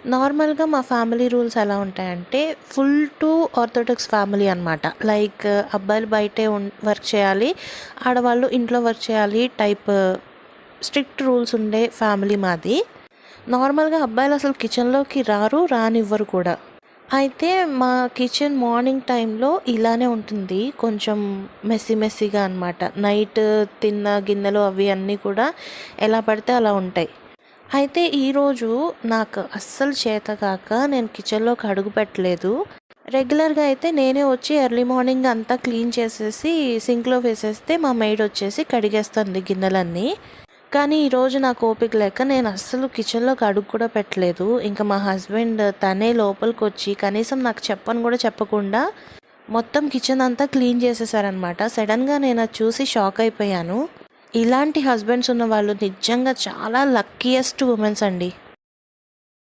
నార్మల్‌గా మా family rules ఎలా ఉంటాయంటే, ఫుల్ టు ఆర్థోడాక్స్ ఫ్యామిలీ అనమాట. లైక్ అబ్బాయిలు బయటే వర్క్ చేయాలి, ఆడవాళ్ళు ఇంట్లో వర్క్ చేయాలి టైప్ స్ట్రిక్ట్ రూల్స్ ఉండే ఫ్యామిలీ మాది. నార్మల్‌గా అబ్బాయిలు అసలు కిచెన్‌లోకి రానివ్వరు కూడా. అయితే మా కిచెన్ మార్నింగ్ టైంలో ఇలానే ఉంటుంది. కొంచెం మెస్సీగా అనమాట. నైట్ తిన్న గిన్నెలు అవి అన్నీ కూడా ఎలా పడితే అలా ఉంటాయి. అయితే ఈరోజు నాకు అస్సలు చేతకాక నేను కిచెన్‌లోకి అడుగు పెట్టలేదు. రెగ్యులర్‌గా అయితే నేనే వచ్చి ఎర్లీ మార్నింగ్ అంతా క్లీన్ చేసేసి సింక్‌లో వేసేస్తే మా మెయిడ్ వచ్చేసి కడిగేస్తుంది గిన్నెలన్నీ. కానీ ఈరోజు నాకు ఓపిక లేక నేను అస్సలు కిచెన్‌లోకి అడుగు కూడా పెట్టలేదు. ఇంకా మా హస్బెండ్ తనే లోపలికొచ్చి కనీసం నాకు చెప్పను కూడా చెప్పకుండా మొత్తం కిచెన్ అంతా క్లీన్ చేసేసారనమాట. సడన్‌గా నేను అది చూసి షాక్ అయిపోయాను. ఇలాంటి హస్బెండ్స్ ఉన్న వాళ్ళు నిజంగా చాలా లక్కీయెస్ట్ వుమెన్స్ అండి.